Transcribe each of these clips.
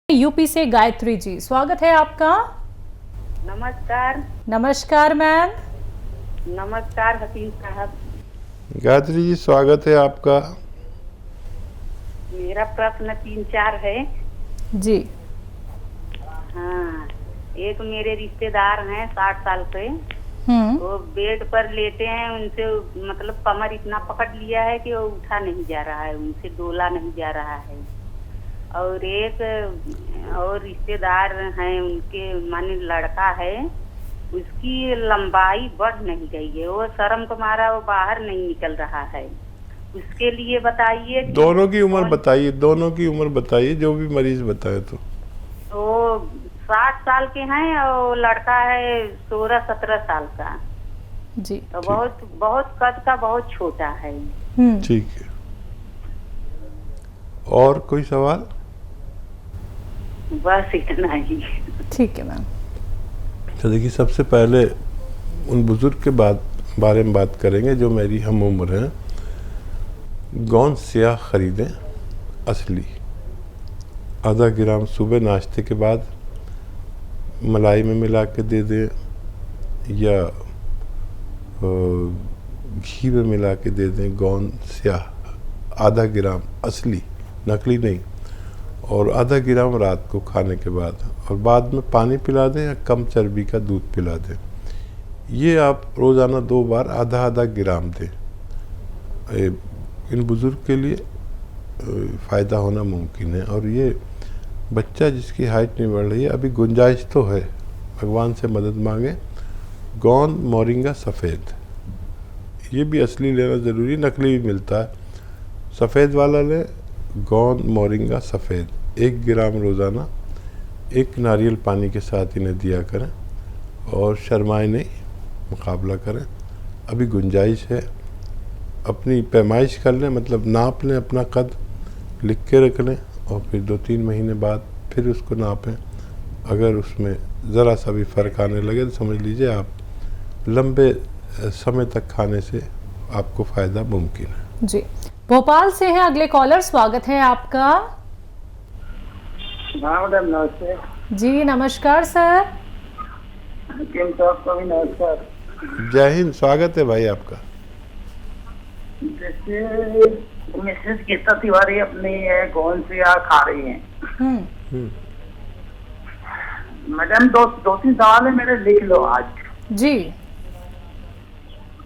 UP से गायत्री जी, स्वागत है आपका। नमस्कार। नमस्कार मैम। नमस्कार हकीम साहब। गायत्री जी, स्वागत है आपका। मेरा प्रश्न 3-4 है जी। हाँ, एक मेरे रिश्तेदार हैं 60 साल के। वो बेड पर लेटे हैं, उनसे मतलब कमर इतना पकड़ लिया है कि वो उठा नहीं जा रहा है, उनसे डोला नहीं जा रहा है। और एक और रिश्तेदार हैं, उनके माने लड़का है, उसकी लंबाई बढ़ नहीं गई है, वो शर्म को मारा वो बाहर नहीं निकल रहा है। उसके लिए बताइए। दोनों की उम्र बताइए, दोनों की उम्र बताइए, जो भी मरीज बताए। तो वो 60 साल के हैं और लड़का है 16-17 साल का। जी। तो बहुत बहुत कद का बहुत छोटा है। ठीक है। और कोई सवाल? बस इतना ही। ठीक है मैम। तो देखिए, सबसे पहले उन बुजुर्ग के बारे में बात करेंगे जो मेरी हम उम्र हैं। गोंद स्याह खरीदें, असली, आधा ग्राम सुबह नाश्ते के बाद मलाई में मिला के दे दें या घी में मिला के दे दें। गोंद स्याह आधा ग्राम, असली, नकली नहीं, और आधा ग्राम रात को खाने के बाद, और बाद में पानी पिला दें या कम चर्बी का दूध पिला दें। ये आप रोज़ाना 2 बार आधा आधा ग्राम दें। इन बुज़ुर्ग के लिए फ़ायदा होना मुमकिन है। और ये बच्चा जिसकी हाइट नहीं बढ़ रही है, अभी गुंजाइश तो है, भगवान से मदद मांगे। गोंद मोरिंगा सफ़ेद, ये भी असली लेना ज़रूरी, नकली भी मिलता है। सफ़ेद वाला लें, गोंद मोरिंगा सफ़ेद, 1 ग्राम रोज़ाना 1 नारियल पानी के साथ इन्हें दिया करें और शर्माए नहीं, मुकाबला करें। अभी गुंजाइश है, अपनी पैमाइश कर लें, मतलब नाप लें, अपना कद लिख के रख लें और फिर 2-3 महीने बाद फिर उसको नापें। अगर उसमें ज़रा सा भी फ़र्क आने लगे तो समझ लीजिए आप लंबे समय तक खाने से आपको फ़ायदा मुमकिन है। जी। भोपाल से है अगले कॉलर, स्वागत है आपका। मैडम नमस्ते। जी नमस्कार सर। हकीम साहब को भी नमस्कार। जय हिंद, स्वागत है भाई आपका। जैसे मिसेस गीता तिवारी अपनी गोंद स्याह खा रही हैं। मैडम 2-3 सवाल है मेरे, लिख लो आज। जी।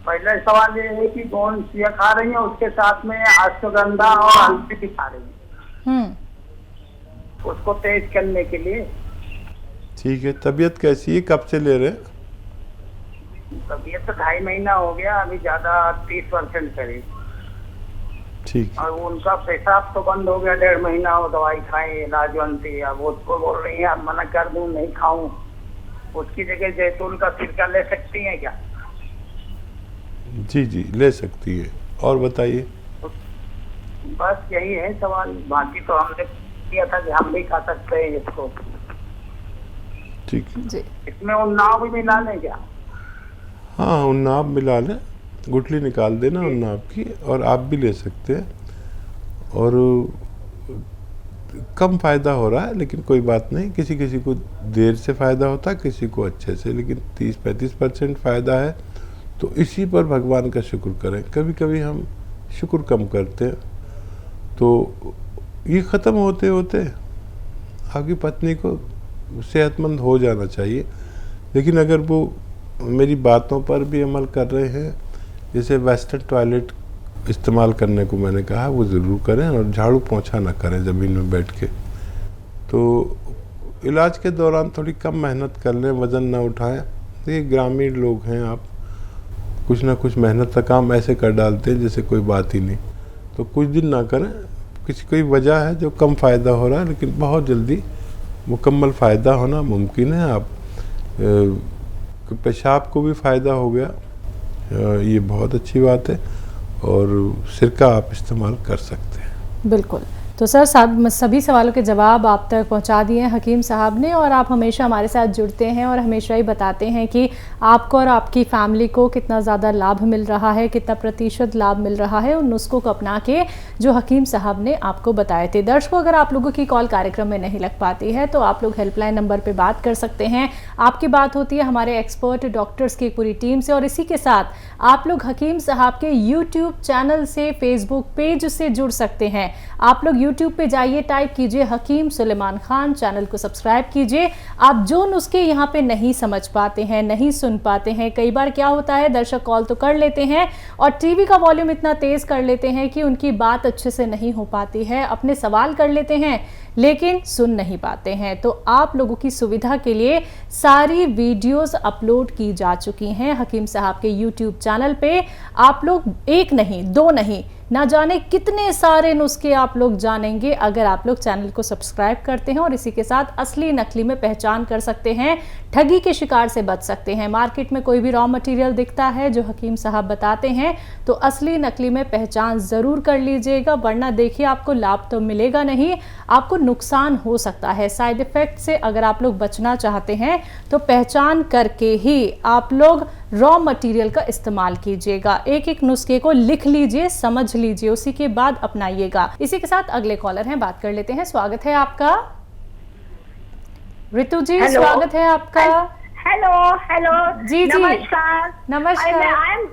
पहला सवाल ये है कि गोंद स्याह खा रही है, उसके साथ में अश्वगंधा और हल्दी भी खा रही है, उसको तेज करने के लिए। ठीक है। तबीयत कैसी है, कब से ले रहे हैं? तबीयत तो 2.5 महीना हो गया, अभी ज्यादा 30% करीब। ठीक है। और उनका पेशाब तो बंद हो गया, 1.5 महीना वो दवाई खाई लाजवंती। अब वो उसको बोल रही है अब मना कर दूं, नहीं खाऊं, उसकी जगह जैतून का सिरका ले सकती हैं क्या? जी जी, ले सकती है। और बताइए। बस यही है सवाल, बाकी तो हमने किया था कि हम भी खा सकते हैं इसको। ठीक है जी। इसमें उन्नाव भी मिला लें क्या? हाँ, उन्नाव मिला लें, गुठली निकाल देना उन्नाव की, और आप भी ले सकते हैं। और कम फ़ायदा हो रहा है, लेकिन कोई बात नहीं, किसी किसी को देर से फ़ायदा होता है, किसी को अच्छे से, लेकिन 30-35% फ़ायदा है। तो इसी पर भगवान का शुक्र करें। कभी कभी हम शुक्र कम करते हैं, तो ये ख़त्म होते होते आपकी पत्नी को सेहतमंद हो जाना चाहिए। लेकिन अगर वो मेरी बातों पर भी अमल कर रहे हैं, जैसे वेस्टर्न टॉयलेट इस्तेमाल करने को मैंने कहा, वो ज़रूर करें, और झाड़ू पोंछा ना करें ज़मीन में बैठ के। तो इलाज के दौरान थोड़ी कम मेहनत कर लें, वज़न ना उठाएं। ये ग्रामीण लोग हैं, आप कुछ ना कुछ मेहनत का काम ऐसे कर डालते हैं जैसे कोई बात ही नहीं। तो कुछ दिन ना करें, किसी कोई वजह है जो कम फ़ायदा हो रहा है, लेकिन बहुत जल्दी मुकम्मल फ़ायदा होना मुमकिन है। आप पेशाब को भी फ़ायदा हो गया, ये बहुत अच्छी बात है। और सिरका आप इस्तेमाल कर सकते हैं। बिल्कुल। तो सर सभी सवालों के जवाब आप तक पहुंचा दिए हैं हकीम साहब ने, और आप हमेशा हमारे साथ जुड़ते हैं और हमेशा ही बताते हैं कि आपको और आपकी फैमिली को कितना ज़्यादा लाभ मिल रहा है, कितना प्रतिशत लाभ मिल रहा है उन नुस्खों को अपना के जो हकीम साहब ने आपको बताए थे। दर्शकों, अगर आप लोगों की कॉल कार्यक्रम में नहीं लग पाती है तो आप लोग हेल्पलाइन नंबर पर बात कर सकते हैं। आपकी बात होती है हमारे एक्सपर्ट डॉक्टर्स की पूरी टीम से, और इसी के साथ आप लोग हकीम साहब के यूट्यूब चैनल से, फेसबुक पेज से जुड़ सकते हैं। आप लोग यूट्यूब पे जाइए, टाइप कीजिए हकीम सुलेमान खान, चैनल को सब्सक्राइब कीजिए। आप जो नुस्खे यहाँ पे नहीं समझ पाते हैं, नहीं सुन पाते हैं, कई बार क्या होता है दर्शक कॉल तो कर लेते हैं और टीवी का वॉल्यूम इतना तेज कर लेते हैं कि उनकी बात अच्छे से नहीं हो पाती है, अपने सवाल कर लेते हैं लेकिन सुन नहीं पाते हैं। तो आप लोगों की सुविधा के लिए सारी वीडियोस अपलोड की जा चुकी हैं हकीम साहब के यूट्यूब चैनल पे। आप लोग एक नहीं, दो नहीं, ना जाने कितने सारे नुस्खे आप लोग जानेंगे अगर आप लोग चैनल को सब्सक्राइब करते हैं, और इसी के साथ असली नकली में पहचान कर सकते हैं, ठगी के शिकार से बच सकते हैं। मार्केट में कोई भी रॉ मटेरियल दिखता है जो हकीम साहब बताते हैं तो असली नकली में पहचान ज़रूर कर लीजिएगा, वरना देखिए आपको लाभ तो मिलेगा नहीं, आपको नुकसान हो सकता है। साइड इफ़ेक्ट से अगर आप लोग बचना चाहते हैं तो पहचान करके ही आप लोग रॉ मटेरियल का इस्तेमाल कीजिएगा। एक एक नुस्खे को लिख लीजिए, समझ लीजिए, उसी के बाद अपनाइएगा। इसी के साथ अगले कॉलर हैं, बात कर लेते हैं। स्वागत है आपका ऋतु जी। स्वागत है आपका। हेलो हेलो जी जी, नमस्कार। नमस्कार।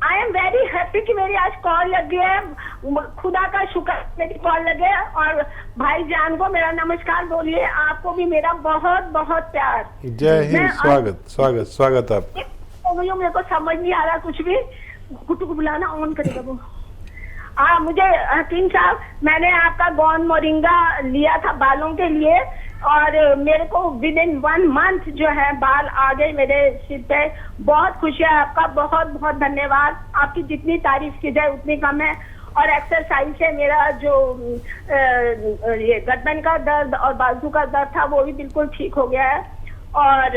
आई एम वेरी हैप्पी कि मेरी आज कॉल लग गई है। खुदा का शुक्र मेरी कॉल लगे। और भाईजान को मेरा नमस्कार बोलिए, आपको भी मेरा बहुत बहुत प्यार। जय हिंद। स्वागत स्वागत स्वागत आप। मेरे को समझ नहीं आ रहा कुछ भी। कुटु को बुलाना, ऑन करेगा वो। मुझे हकीम साहब, मैंने आपका गौन मोरिंगा लिया था बालों के लिए, और मेरे को विद इन 1 मंथ जो है बाल आ गए मेरे सिर पे। बहुत खुशी है, आपका बहुत बहुत धन्यवाद। आपकी जितनी तारीफ की जाए उतनी कम है। और एक्सरसाइज से मेरा जो ये गर्दन का दर्द और बाजू का दर्द था वो भी बिल्कुल ठीक हो गया है। और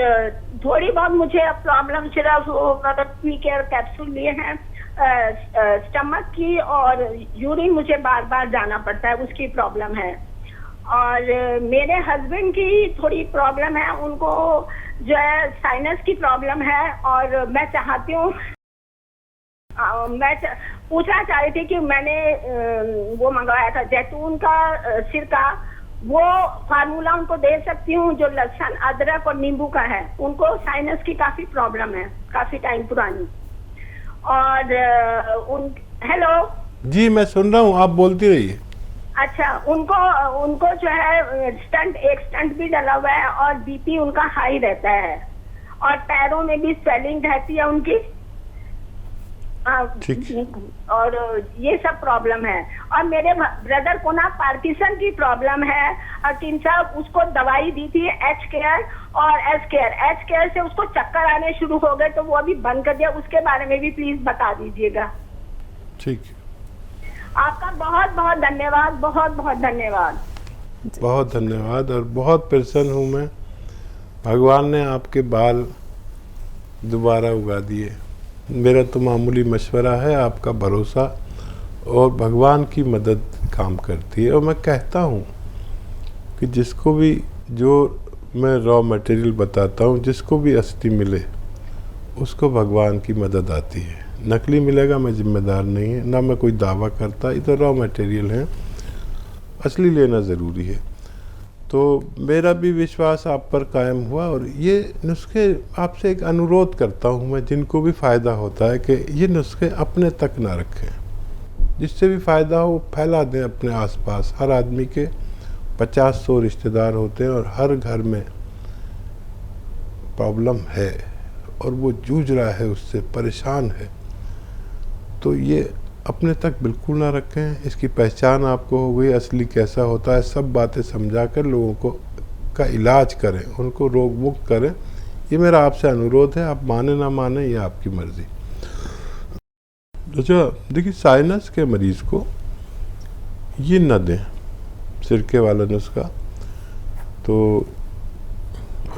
थोड़ी बहुत मुझे प्रॉब्लम सिर्फ मैंने पी केयर कैप्सूल लिए हैं स्टमक की, और यूरिन मुझे बार बार जाना पड़ता है, उसकी प्रॉब्लम है। और मेरे हस्बैंड की थोड़ी प्रॉब्लम है, उनको जो है साइनस की प्रॉब्लम है। और मैं चाहती हूँ, मैं पूछना चाह रही थी कि मैंने वो मंगवाया था जैतून का सिरका, वो फार्मूला उनको दे सकती हूँ जो लहसुन, अदरक और नींबू का है। उनको साइनस की काफी प्रॉब्लम है, काफी टाइम पुरानी। और हेलो जी, मैं सुन रहा हूँ, आप बोलती रहिए। अच्छा, उनको जो है एक स्टंट भी डला हुआ है, और बीपी उनका हाई रहता है, और पैरों में भी स्वेलिंग रहती है उनकी। और ये सब प्रॉब्लम है। और मेरे ब्रदर को ना पार्किंसन की प्रॉब्लम है। हकीम साहब, उसको दवाई दी थी एच केयर और एस केयर। एच केयर से उसको चक्कर आने शुरू हो गए तो वो अभी बंद कर दिया। उसके बारे में भी प्लीज बता दीजिएगा। ठीक, आपका बहुत बहुत धन्यवाद, बहुत बहुत धन्यवाद। बहुत धन्यवाद। और बहुत प्रसन्न हूँ मैं, भगवान ने आपके बाल दोबारा उगा दिए। मेरा तो मामूली मशवरा है, आपका भरोसा और भगवान की मदद काम करती है। और मैं कहता हूँ कि जिसको भी जो मैं रॉ मटेरियल बताता हूँ, जिसको भी असली मिले उसको भगवान की मदद आती है। नकली मिलेगा मैं जिम्मेदार नहीं है, ना मैं कोई दावा करता, ये तो रॉ मटेरियल है, असली लेना ज़रूरी है। तो मेरा भी विश्वास आप पर कायम हुआ। और ये नुस्खे आपसे एक अनुरोध करता हूँ मैं, जिनको भी फ़ायदा होता है, कि ये नुस्खे अपने तक ना रखें, जिससे भी फ़ायदा हो फैला दें अपने आसपास। हर आदमी के 50-100 रिश्तेदार होते हैं, और हर घर में प्रॉब्लम है और वो जूझ रहा है, उससे परेशान है। तो ये अपने तक बिल्कुल ना रखें। इसकी पहचान आपको हो गई, असली कैसा होता है, सब बातें समझा कर लोगों को का इलाज करें, उनको रोग मुक्त करें। ये मेरा आपसे अनुरोध है। आप माने ना माने, ये आपकी मर्जी। अच्छा, देखिए, साइनस के मरीज़ को ये न दें, सिरके वाला नुस्खा। तो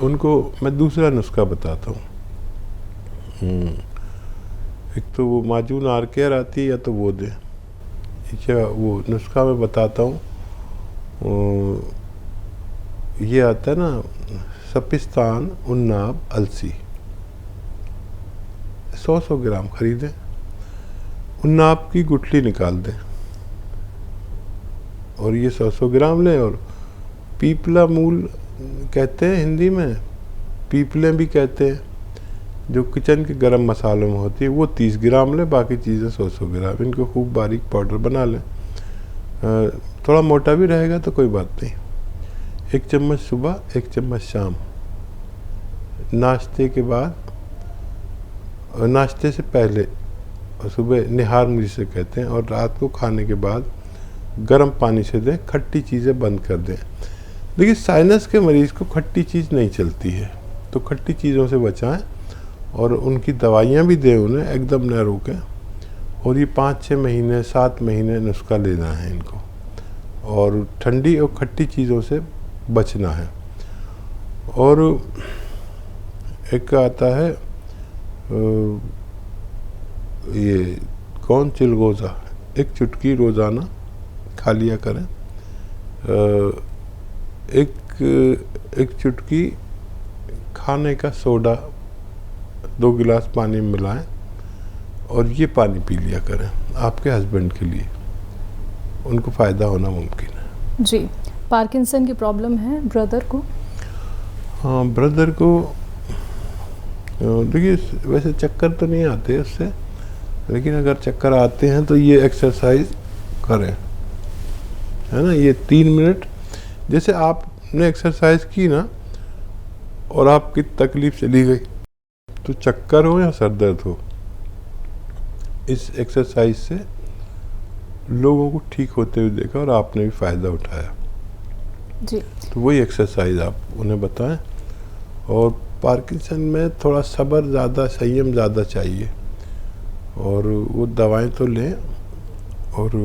उनको मैं दूसरा नुस्खा बताता हूँ। एक तो वो माजून आर केयर आती है, या तो वो दें। अच्छा, वो नुस्खा मैं बताता हूँ, ये आता है ना सपिस्तान, उन्नाब, अलसी, 100 ग्राम खरीदें। उन्नाब की गुठली निकाल दें और ये 100 ग्राम लें। और पीपला मूल कहते हैं हिंदी में, पीपलें भी कहते हैं, जो किचन के गरम मसालों में होती है, वो 30 ग्राम लें। बाकी चीज़ें 100 ग्राम। इनको खूब बारीक पाउडर बना लें। थोड़ा मोटा भी रहेगा तो कोई बात नहीं। 1 चम्मच सुबह, 1 चम्मच शाम, नाश्ते के बाद, नाश्ते से पहले, और सुबह निहार मुझे से कहते हैं, और रात को खाने के बाद गर्म पानी से दें। खट्टी चीज़ें बंद कर दें। देखिए साइनस के मरीज़ को खट्टी चीज़ नहीं चलती है, तो खट्टी चीज़ों से बचाएं और उनकी दवाइयाँ भी दें उन्हें, एकदम न रोकें। और ये 5-6 महीने 7 महीने नुस्खा लेना है इनको, और ठंडी और खट्टी चीज़ों से बचना है। और एक आता है ये कौन चिलगोज़ा, 1 चुटकी रोज़ाना खा लिया करें। एक चुटकी खाने का सोडा 2 गिलास पानी में मिलाएं और ये पानी पी लिया करें आपके हस्बैंड के लिए, उनको फ़ायदा होना मुमकिन है। जी, पार्किंसन की प्रॉब्लम है ब्रदर को? हाँ, ब्रदर को देखिए वैसे चक्कर तो नहीं आते उससे, लेकिन अगर चक्कर आते हैं तो ये एक्सरसाइज करें, है ना। ये 3 मिनट, जैसे आपने एक्सरसाइज की ना और आपकी तकलीफ चली गई, तो चक्कर हो या सर दर्द हो, इस एक्सरसाइज से लोगों को ठीक होते हुए देखा और आपने भी फ़ायदा उठाया जी। तो वही एक्सरसाइज आप उन्हें बताएं। और पार्किंसन में थोड़ा सब्र ज़्यादा, संयम ज़्यादा चाहिए, और वो दवाएं तो लें। और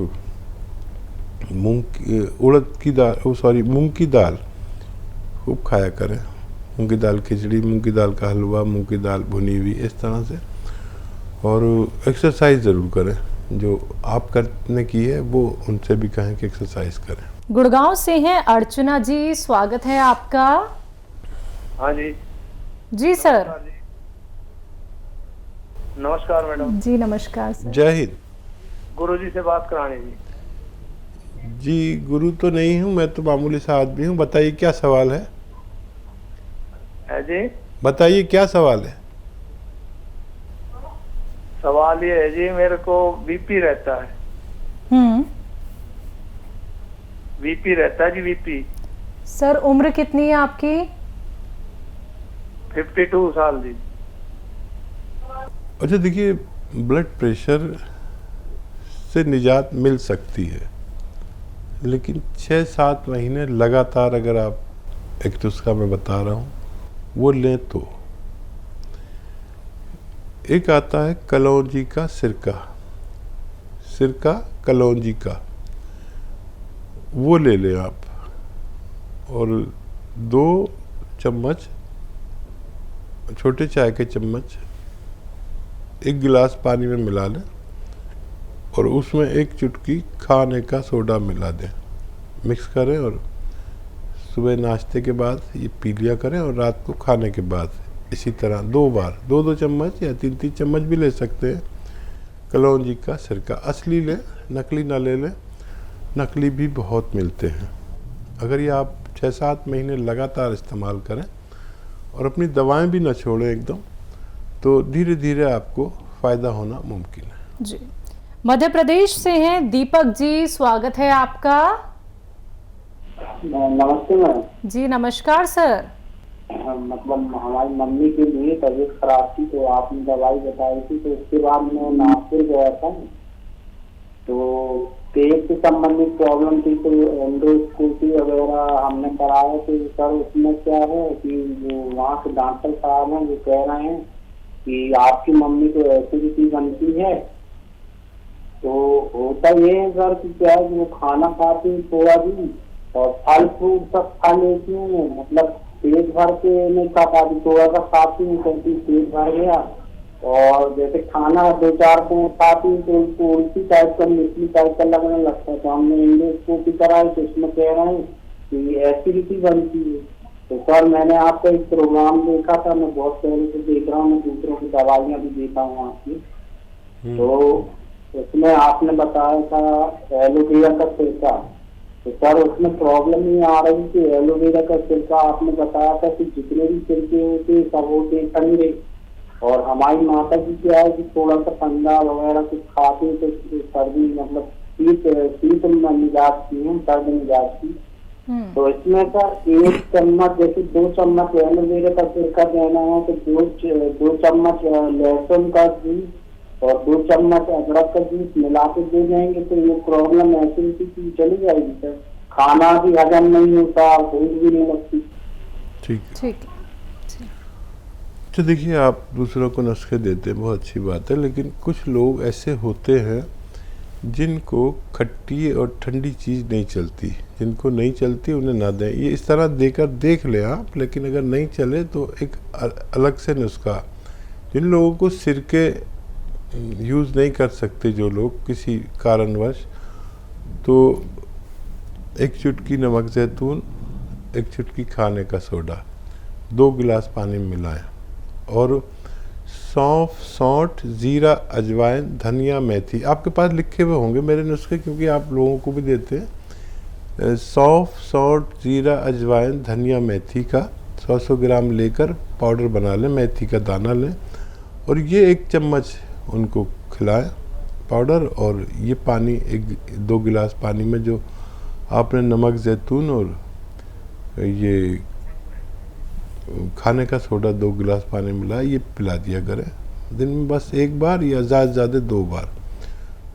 मूंग की दाल खूब खाया करें। मूंग की दाल खिचड़ी, मूंग की दाल का हलवा, मूंग की दाल भुनी हुई, इस तरह से। और एक्सरसाइज ज़रूर करें, जो आप करने की है वो उनसे भी कहें कि एक्सरसाइज करें। गुड़गांव से हैं अर्चना जी, स्वागत है आपका। हाँ जी। जी सर। नमस्कार मैडम। जी नमस्कार सर। जय हिंद। गुरु जी से बात करानी जी। जी गुरु तो नहीं हूँ मैं, तो मामूली सा आदमी हूँ। बताइए क्या सवाल है? जी बताइए क्या सवाल है? सवाल ये है जी, मेरे को बीपी रहता है। बीपी रहता है जी, बीपी। सर उम्र कितनी है आपकी? 52 साल जी। अच्छा देखिए, ब्लड प्रेशर से निजात मिल सकती है, लेकिन 6-7 महीने लगातार अगर आप, एक नुस्खा मैं बता रहा हूँ, वो लें तो। एक आता है कलौंजी का सिरका कलौंजी का, वो ले लें आप। और 2 चम्मच, छोटे चाय के चम्मच, 1 गिलास पानी में मिला लें और उसमें 1 चुटकी खाने का सोडा मिला दें। मिक्स करें और सुबह नाश्ते के बाद ये पी लिया करें, और रात को खाने के बाद इसी तरह 2 बार, 2-2 चम्मच या 3-3 चम्मच भी ले सकते हैं। कलौंजी का सिरका असली लें, नकली ना ले लें। नकली भी बहुत मिलते हैं। अगर ये आप 6-7 महीने लगातार इस्तेमाल करें और अपनी दवाएं भी न छोड़ें एकदम, तो धीरे धीरे आपको फ़ायदा होना मुमकिन है। जी, मध्य प्रदेश से हैं दीपक जी, स्वागत है आपका। नमस्ते मैम। जी नमस्कार सर। मतलब हमारी मम्मी के लिए तबीयत खराब थी, तो आपने दवाई बताई थी, तो उसके बाद मैं नागपुर गया था, तो पेट से संबंधित प्रॉब्लम थी, तो एंडोस्कोपी वगैरह हमने कराया। तो सर उसमें क्या है कि वो वहाँ के डॉक्टर साहब हैं, वो कह रहे हैं कि आपकी मम्मी को एसिडिटी बनती है। तो होता ये है सर कि क्या है कि वो खाना खाती है थोड़ा भी, और फल फ्रूट सब खा लेती हूँ, मतलब पेट भर के नहीं खा पाती, थोड़ा सा खाती हूँ, क्योंकि पेट भर गया। और जैसे खाना 2-4 को खाती हूँ तो उनको उल्टी टाइप का, मिट्टी टाइप का लगने लगता है। तो हमने एंडोस्कोपी कराई, तो उसमें कह रहे हैं कि एसिडिटी बनती है। तो सर मैंने आपका एक प्रोग्राम देखा था, मैं बहुत पहले से देख रहा हूँ, मैं दूसरों की दवाइयाँ भी देता हूँ आपकी। तो उसमें आपने बताया था एलोवेरा का सिरका। तो सर उसमें प्रॉब्लम ये आ रही कि एलोवेरा का सिरका आपने बताया था कि जितने भी सिरके होते सब होते ठंडे, और हमारी माता जी क्या है कि थोड़ा सा ठंडा वगैरह कुछ खाते तो सर्दी मतलब शीत मिजाज की है, सर्द मिजाज की। तो इसमें सर 1 चम्मच जैसे 2 चम्मच एलोवेरा का सिरका देना है तो 2 चम्मच लहसुन का जूस और 2 चम्मच अदरक का जूस मिला के दे देंगे तो ये प्रॉब्लम एसिडिटी की चली जाएगी सर। खाना भी हजम नहीं होता, भूख भी नहीं लगती। ठीक ठीक है। तो देखिए, आप दूसरों को नुस्खे देते हैं, बहुत अच्छी बात है, लेकिन कुछ लोग ऐसे होते हैं जिनको खट्टी और ठंडी चीज़ नहीं चलती, जिनको नहीं चलती उन्हें ना दें। ये इस तरह देकर देख लें आप, लेकिन अगर नहीं चले तो एक अलग से नुस्खा। जिन लोगों को सिरके यूज़ नहीं कर सकते, जो लोग किसी कारणवश, तो 1 चुटकी नमक ज़ैतून, 1 चुटकी खाने का सोडा 2 गिलास पानी में मिलाएं, और सौंफ, सौंठ, जीरा, अजवाइन, धनिया, मेथी, आपके पास लिखे हुए होंगे मेरे नुस्खे क्योंकि आप लोगों को भी देते हैं। सौंफ, सौंठ, जीरा, अजवाइन, धनिया, मेथी का 100-100 ग्राम लेकर पाउडर बना लें, मेथी का दाना लें, और ये 1 चम्मच उनको खिलाएं पाउडर। और ये पानी 1-2 गिलास पानी में जो आपने नमक ज़ैतून और ये खाने का सोडा 2 गिलास पानी मिला, ये पिला दिया करें दिन में बस 1 बार या ज़्यादा से ज़्यादा 2 बार।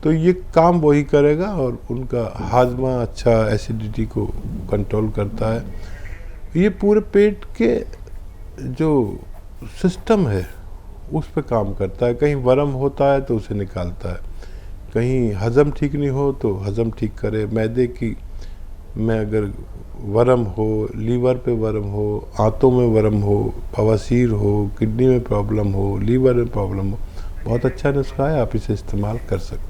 तो ये काम वही करेगा और उनका हाजमा अच्छा, एसिडिटी को कंट्रोल करता है। ये पूरे पेट के जो सिस्टम है उस पे काम करता है। कहीं वर्म होता है तो उसे निकालता है, कहीं हज़म ठीक नहीं हो तो हज़म ठीक करे। मैदे की में अगर वर्म हो, लीवर पे वर्म हो, आंतों में वर्म हो, बवासीर हो, किडनी में प्रॉब्लम हो, लीवर में प्रॉब्लम हो, बहुत अच्छा नुस्खा है, आप इसे इस्तेमाल कर सकते हैं।